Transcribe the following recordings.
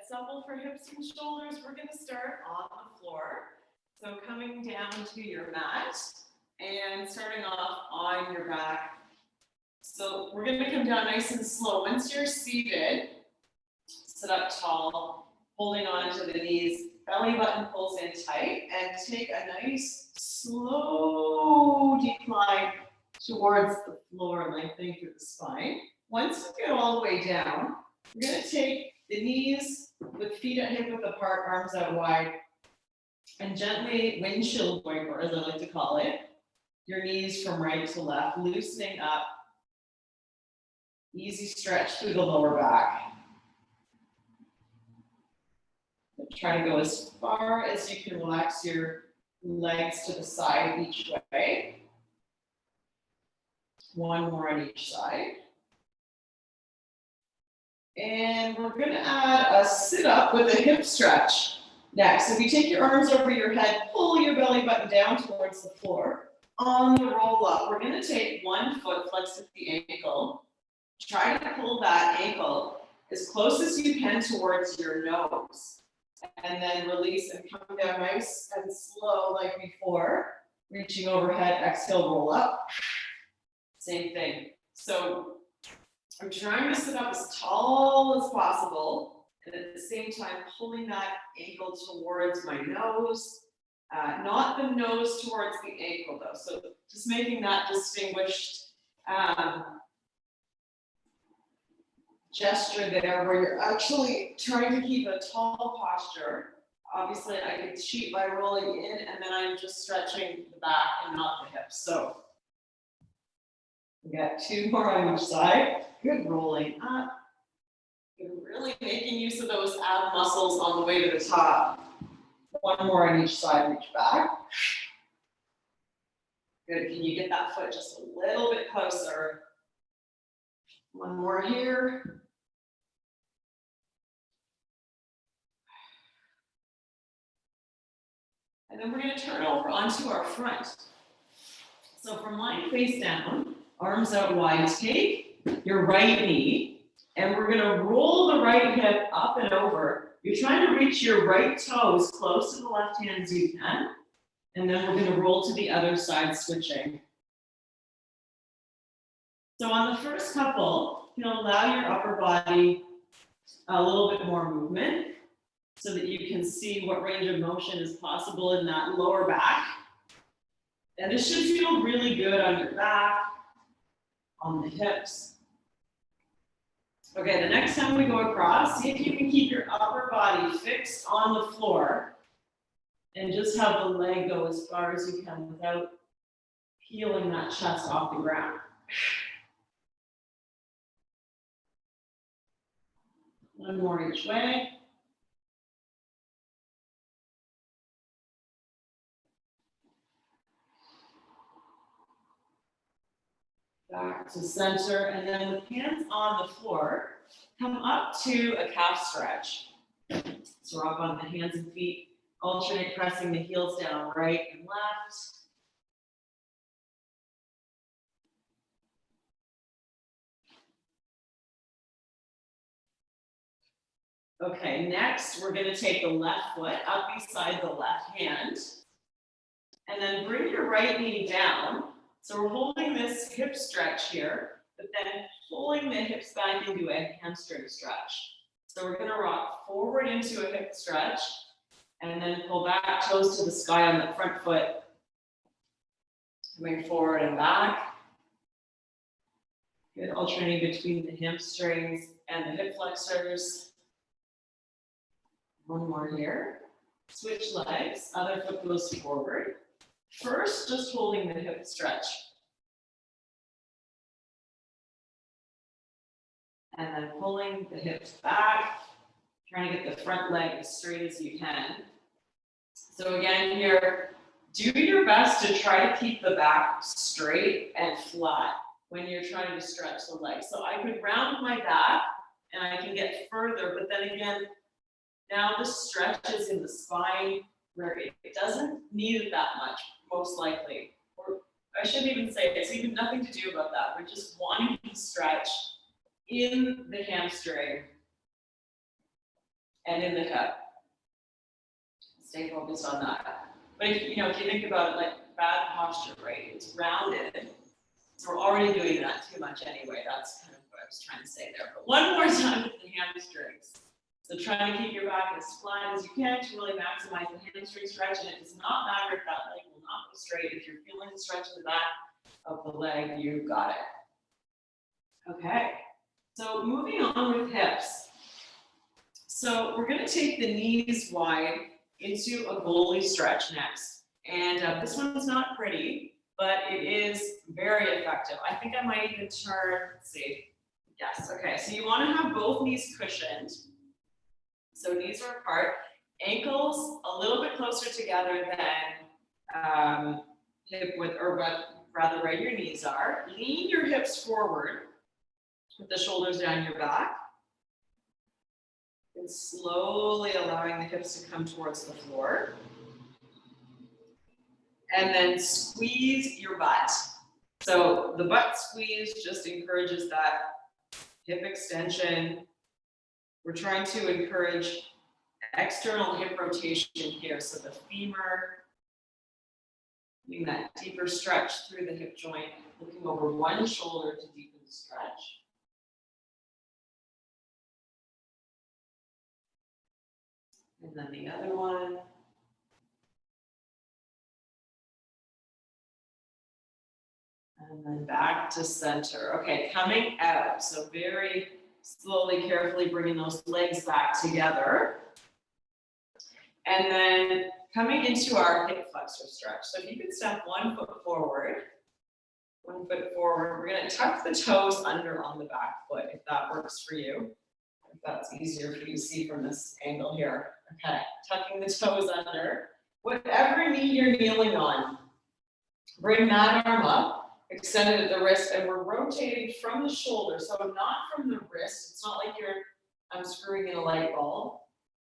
supple for hips and shoulders, we're going to start on the floor. So coming down to your mat and starting off on your back. So we're going to come down nice and slow. Once you're seated, sit up tall, holding on to the knees, belly button pulls in tight, and take a nice slow decline towards the floor, lengthening through the spine. Once you get all the way down, we're going to take the knees with feet at hip width apart, arms out wide, and gently windshield wiper, as I like to call it, your knees from right to left, loosening up. Easy stretch through the lower back. Try to go as far as you can, relax your legs to the side each way. One more on each side. And we're going to add a sit up with a hip stretch. Next, if you take your arms over your head, pull your belly button down towards the floor. On the roll up, we're going to take one foot, flex at the ankle. Try to pull that ankle as close as you can towards your nose. And then release and come down nice and slow like before. Reaching overhead, exhale, roll up. Same thing. So I'm trying to sit up as tall as possible, and at the same time pulling that ankle towards my nose, not the nose towards the ankle though. So just making that distinguished gesture there where you're actually trying to keep a tall posture. Obviously I can cheat by rolling in, and then I'm just stretching the back and not the hips. So we got two more on each side. Good, rolling up. You're really making use of those ab muscles on the way to the top. One more on each side, reach back. Good, can you get that foot just a little bit closer? One more here. And then we're going to turn over onto our front. So from lying face down, arms out wide, take your right knee, and we're going to roll the right hip up and over. You're trying to reach your right toe as close to the left hand as you can, and then we're going to roll to the other side, switching. So on the first couple, you know, allow your upper body a little bit more movement so that you can see what range of motion is possible in that lower back. And this should feel really good on your back, on the hips. Okay, the next time we go across, see if you can keep your upper body fixed on the floor and just have the leg go as far as you can without peeling that chest off the ground. One more each way. Back to center, and then with hands on the floor, come up to a calf stretch. So we're up on the hands and feet, alternate pressing the heels down right and left. Okay, next we're going to take the left foot up beside the left hand, and then bring your right knee down. So we're holding this hip stretch here, but then pulling the hips back into a hamstring stretch. So we're going to rock forward into a hip stretch, and then pull back, toes to the sky on the front foot. Coming forward and back. Good, alternating between the hamstrings and the hip flexors. One more here. Switch legs, other foot goes forward. First, just holding the hip stretch. And then pulling the hips back, trying to get the front leg as straight as you can. So again here, do your best to try to keep the back straight and flat when you're trying to stretch the legs. So I could round my back and I can get further, but then again, now the stretch is in the spine where it doesn't need it that much, most likely. Or I shouldn't even say it's even nothing to do about that. We're just wanting to stretch in the hamstring and in the hip. Stay focused on that. But if you think about it, like bad posture, right? It's rounded. So we're already doing that too much anyway. That's kind of what I was trying to say there. But one more time with the hamstrings. So try to keep your back as flat as you can to really maximize the hamstring stretch. And it does not matter if that leg will not go straight. If you're feeling the stretch in the back of the leg, you got it. Okay. So moving on with hips. So we're going to take the knees wide into a goalie stretch next. And this one's not pretty, but it is very effective. I think I might even turn, let's see. Yes, okay. So you want to have both knees cushioned. So knees are apart, ankles a little bit closer together than hip width, or rather where your knees are. Lean your hips forward with the shoulders down your back. And slowly allowing the hips to come towards the floor. And then squeeze your butt. So the butt squeeze just encourages that hip extension. We're trying to encourage external hip rotation here. So the femur, getting that deeper stretch through the hip joint, looking over one shoulder to deepen the stretch. And then the other one. And then back to center. Okay, coming out. So very slowly, carefully bringing those legs back together. And then coming into our hip flexor stretch. So if you could step 1 foot forward, 1 foot forward, we're going to tuck the toes under on the back foot, if that works for you. If that's easier for you to see from this angle here. Okay, tucking the toes under. Whatever knee you're kneeling on, bring that arm up. Extended at the wrist, and we're rotating from the shoulder, so not from the wrist. It's not like you're unscrewing in a light bulb.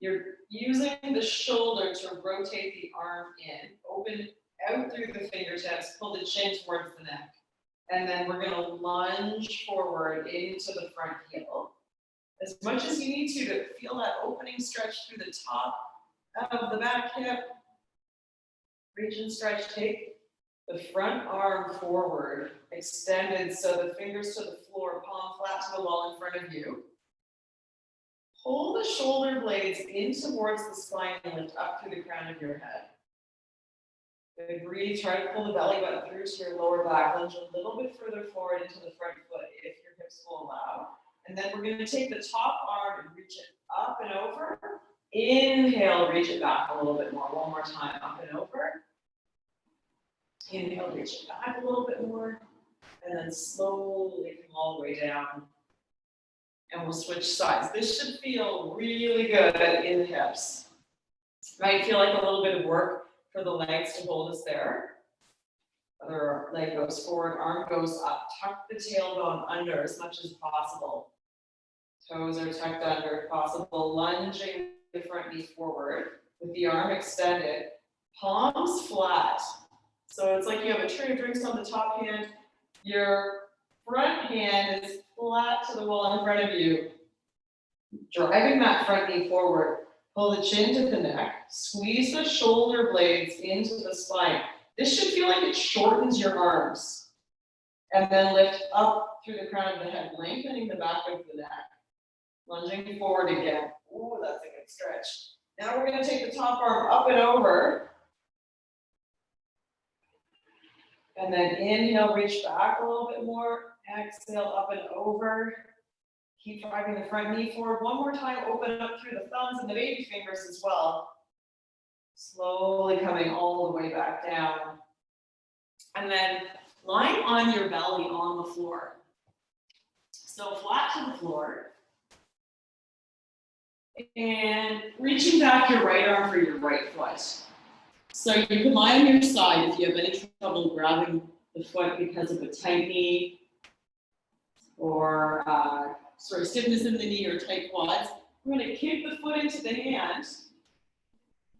You're using the shoulder to rotate the arm in, open out through the fingertips, pull the chin towards the neck, and then we're going to lunge forward into the front heel. As much as you need to feel that opening stretch through the top of the back hip. Reach and stretch, take the front arm forward, extended so the fingers to the floor, palm flat to the wall in front of you. Pull the shoulder blades in towards the spine and lift up through the crown of your head. Good, breathe, try to pull the belly button through to your lower back, lunge a little bit further forward into the front foot if your hips will allow. And then we're going to take the top arm and reach it up and over. Inhale, reach it back a little bit more. One more time, up and over. Inhale, reach it back a little bit more, and then slowly come all the way down. And we'll switch sides. This should feel really good in the hips. Might feel like a little bit of work for the legs to hold us there. Other leg goes forward, arm goes up. Tuck the tailbone under as much as possible. Toes are tucked under if possible. Lunging the front knee forward with the arm extended. Palms flat. So it's like you have a tray of drinks on the top hand. Your front hand is flat to the wall in front of you. Driving that front knee forward. Pull the chin to the neck. Squeeze the shoulder blades into the spine. This should feel like it shortens your arms. And then lift up through the crown of the head, lengthening the back of the neck. Lunging forward again. Ooh, that's a good stretch. Now we're going to take the top arm up and over. And then inhale, reach back a little bit more. Exhale, up and over. Keep driving the front knee forward. One more time, open up through the thumbs and the baby fingers as well. Slowly coming all the way back down. And then lying on your belly on the floor. So flat to the floor. And reaching back your right arm for your right foot. So you can lie on your side if you have any trouble grabbing the foot because of a tight knee or sort of stiffness in the knee or tight quads. We're going to kick the foot into the hand,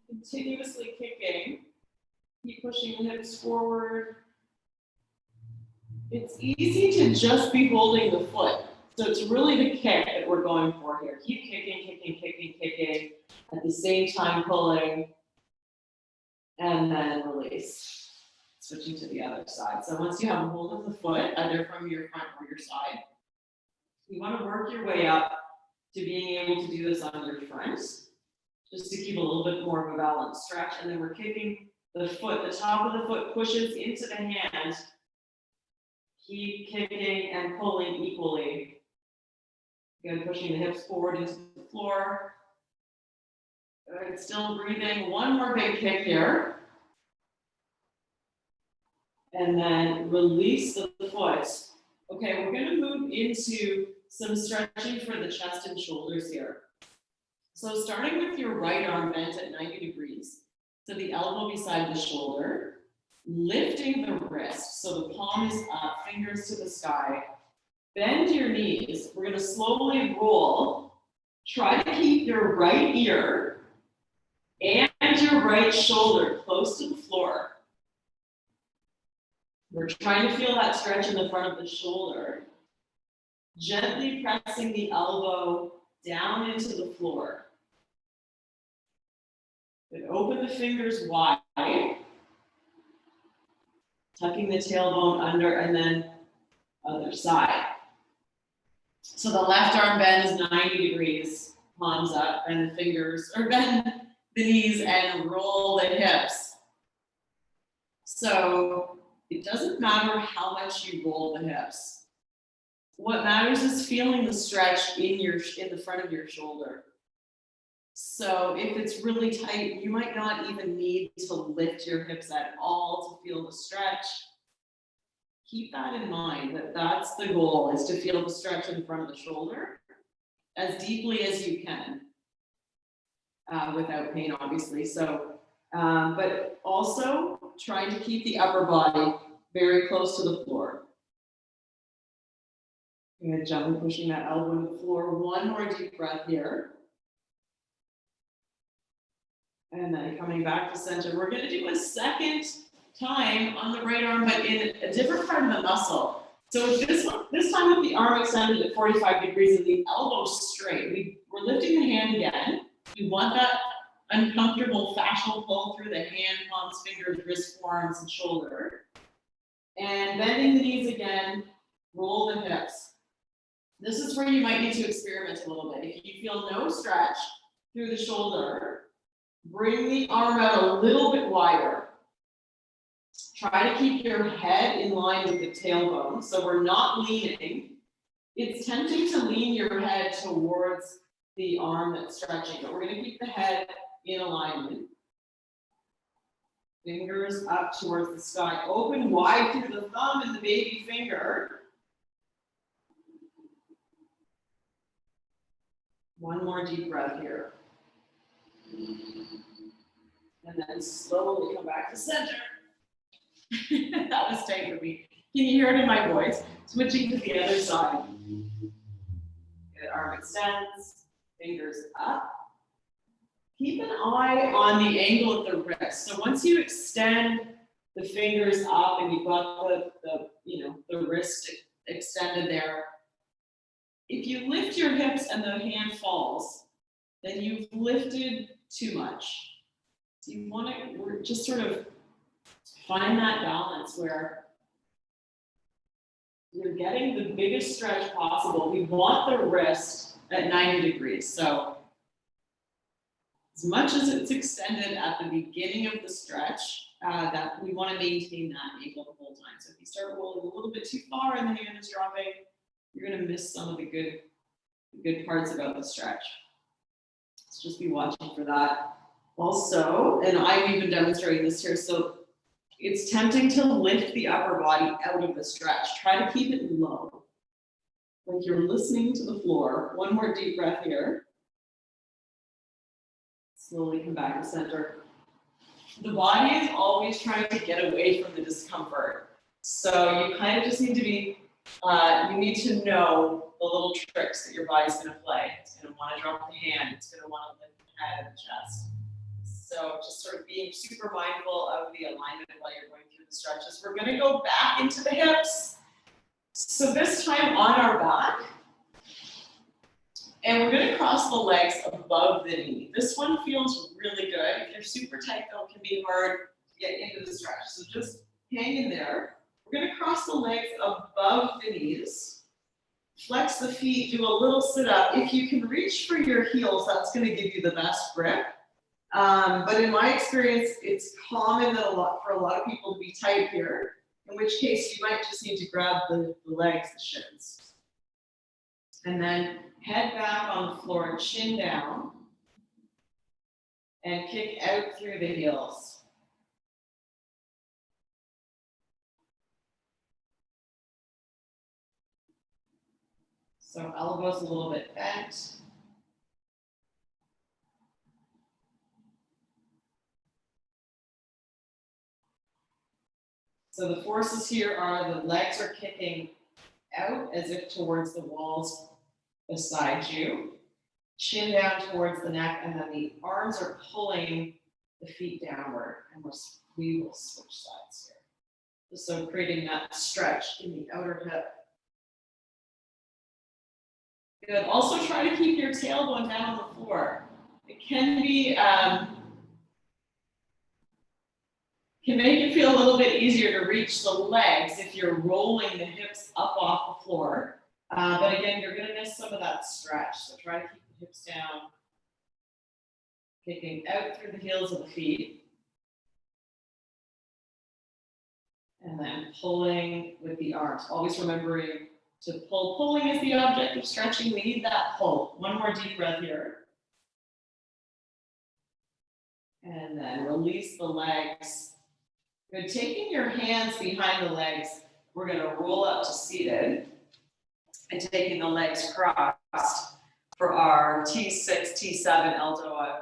continuously kicking. Keep pushing the hips forward. It's easy to just be holding the foot. So it's really the kick that we're going for here. Keep kicking, kicking, kicking, kicking, at the same time pulling, and then release. Switching to the other side. So once you have a hold of the foot, either from your front or your side, you want to work your way up to being able to do this on your front, just to keep a little bit more of a balanced stretch. And then we're kicking the foot, the top of the foot pushes into the hand. Keep kicking and pulling equally. Again, pushing the hips forward into the floor. Good, still breathing. One more big kick here. And then release the foot. Okay, we're gonna move into some stretching for the chest and shoulders here. So starting with your right arm bent at 90 degrees. So the elbow beside the shoulder, lifting the wrist. So the palm is up, fingers to the sky. Bend your knees. We're gonna slowly roll. Try to keep your right ear and your right shoulder close to the floor. We're trying to feel that stretch in the front of the shoulder. Gently pressing the elbow down into the floor. Then open the fingers wide. Tucking the tailbone under, and then other side. So the left arm bend is 90 degrees, palms up, and the fingers, or bend the knees and roll the hips. So it doesn't matter how much you roll the hips. What matters is feeling the stretch in the front of your shoulder. So if it's really tight, you might not even need to lift your hips at all to feel the stretch. Keep that in mind, that that's the goal, is to feel the stretch in front of the shoulder as deeply as you can, without pain, obviously. So, but also trying to keep the upper body very close to the floor. I'm going to gently pushing that elbow into the floor. One more deep breath here. And then coming back to center. We're going to do a second time on the right arm, but in a different part of the muscle. So this time with the arm extended at 45 degrees and the elbow straight. We're lifting the hand again. We want that uncomfortable fascial pull through the hand, palms, fingers, wrist, forearms, and shoulder. And bending the knees again, roll the hips. This is where you might need to experiment a little bit. If you feel no stretch through the shoulder, bring the arm out a little bit wider. Try to keep your head in line with the tailbone, so we're not leaning. It's tempting to lean your head towards the arm that's stretching, but we're going to keep the head in alignment. Fingers up towards the sky. Open wide through the thumb and the baby finger. One more deep breath here. And then slowly come back to center. That was tight for me. Can you hear it in my voice? Switching to the other side. Good, arm extends, fingers up. Keep an eye on the angle of the wrist. So once you extend the fingers up and you've got the wrist extended there, if you lift your hips and the hand falls, then you've lifted too much. So you want to just sort of find that balance where you're getting the biggest stretch possible. We want the wrist at 90 degrees. So as much as it's extended at the beginning of the stretch, that we want to maintain that angle the whole time. So if you start rolling a little bit too far and the hand is dropping, you're going to miss some of the good parts about the stretch. So just be watching for that. Also, and I'm even demonstrating this here, so it's tempting to lift the upper body out of the stretch. Try to keep it low, like you're listening to the floor. One more deep breath here. Slowly come back to center. The body is always trying to get away from the discomfort. So you kind of just need to be, you need to know the little tricks that your body's going to play. It's going to want to drop the hand. It's going to want to lift the head and the chest. So just sort of being super mindful of the alignment while you're going through the stretches. We're going to go back into the hips. So this time on our back, And we're gonna cross the legs above the knee. This one feels really good. If you're super tight though, it can be hard to get into the stretch. So just hang in there. We're gonna cross the legs above the knees. Flex the feet, do a little sit up. If you can reach for your heels, that's gonna give you the best grip. But in my experience, it's common that for a lot of people to be tight here, in which case you might just need to grab the legs, the shins. And then head back on the floor, chin down, and kick out through the heels. So elbows a little bit bent. So the forces here are the legs are kicking out as if towards the walls beside you, chin down towards the neck, and then the arms are pulling the feet downward. And we will switch sides here. So creating that stretch in the outer hip. Good. Also try to keep your tailbone down on the floor. It can be, can make it feel a little bit easier to reach the legs if you're rolling the hips up off the floor. But again, you're gonna miss some of that stretch. So try to keep the hips down, kicking out through the heels of the feet. And then pulling with the arms. Always remembering to pull. Pulling is the object of stretching. We need that pull. One more deep breath here. And then release the legs. Good. Taking your hands behind the legs, we're going to roll up to seated. And taking the legs crossed for our T6, T7 ELDOA.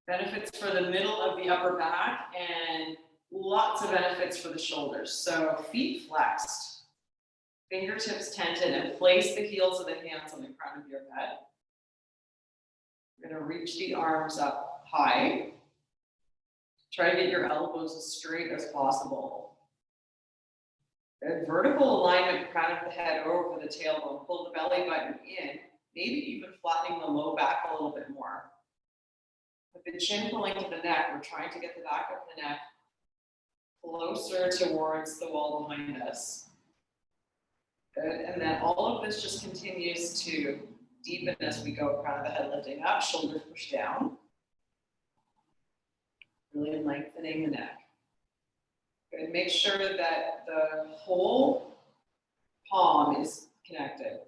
Benefits for the middle of the upper back and lots of benefits for the shoulders. So feet flexed, fingertips tented, and place the heels of the hands on the crown of your head. You're going to reach the arms up high. Try to get your elbows as straight as possible. Good. Vertical alignment, crown of the head over the tailbone. Pull the belly button in, maybe even flattening the low back a little bit more. With the chin pulling to the neck, we're trying to get the back of the neck closer towards the wall behind us. Good. And then all of this just continues to deepen as we go. Crown of the head lifting up, shoulders push down. Really lengthening the neck. Good. Make sure that the whole palm is connected.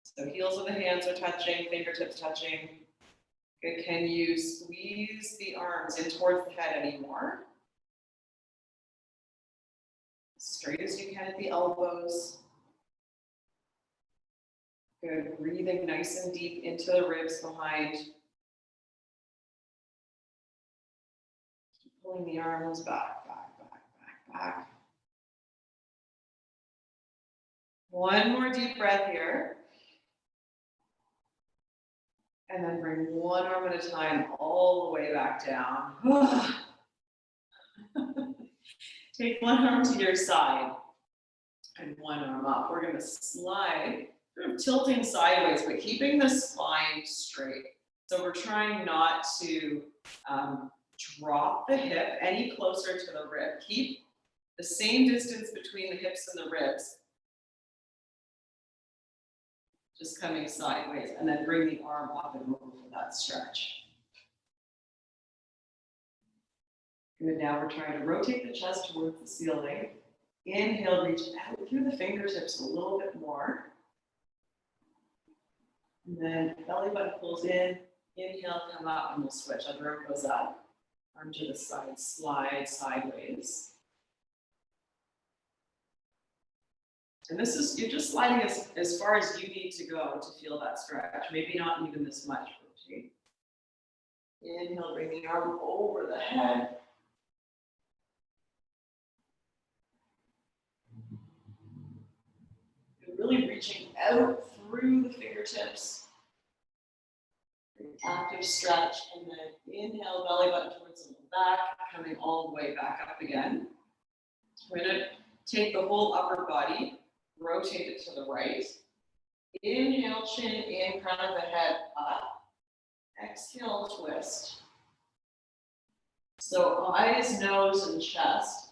So heels of the hands are touching, fingertips touching. Good. Can you squeeze the arms in towards the head anymore? Straight as you can at the elbows. Good. Breathing nice and deep into the ribs behind. Keep pulling the arms back, back, back, back, back. One more deep breath here. And then bring one arm at a time all the way back down. Take one arm to your side and one arm up. We're going to slide, sort of tilting sideways, but keeping the spine straight. So we're trying not to drop the hip any closer to the rib. Keep the same distance between the hips and the ribs. Just coming sideways, and then bring the arm up and over for that stretch. Good. Now we're trying to rotate the chest towards the ceiling. Inhale, reach out through the fingertips a little bit more. And then belly button pulls in. Inhale, come up, and we'll switch. Other arm goes up. Arm to the side, slide sideways. And this is, you're just sliding as far as you need to go to feel that stretch. Maybe not even this much. Rotate. Inhale, bring the arm over the head. You're really reaching out through the fingertips. Active stretch, and then inhale, belly button towards the back, coming all the way back up again. We're going to take the whole upper body, rotate it to the right, Inhale, chin in, crown of the head up. Exhale, twist. So eyes, nose, and chest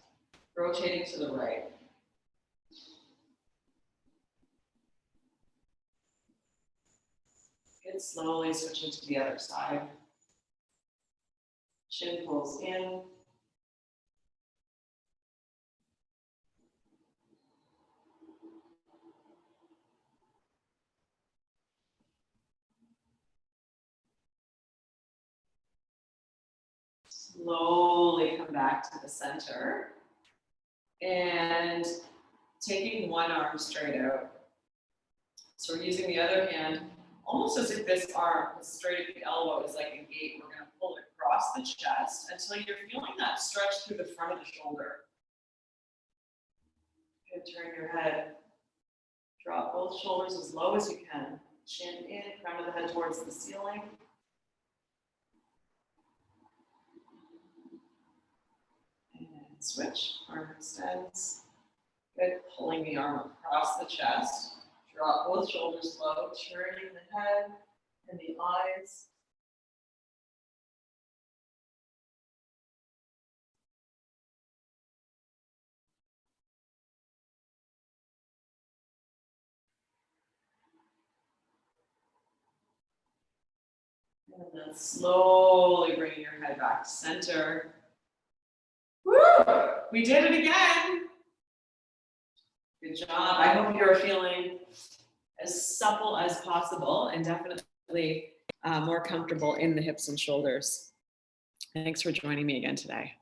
rotating to the right. Good, slowly switching to the other side. Chin pulls in. Slowly come back to the center. And taking one arm straight out. So we're using the other hand, almost as if this arm, straight at the elbow, is like a gate. We're going to pull it across the chest until you're feeling that stretch through the front of the shoulder. Good, turn your head. Drop both shoulders as low as you can. Chin in, crown of the head towards the ceiling. And switch, arm extends. Good, pulling the arm across the chest. Drop both shoulders low, turning the head and the eyes. And then slowly bringing your head back to center. Woo! We did it again. Good job. I hope you're feeling as supple as possible and definitely more comfortable in the hips and shoulders. Thanks for joining me again today.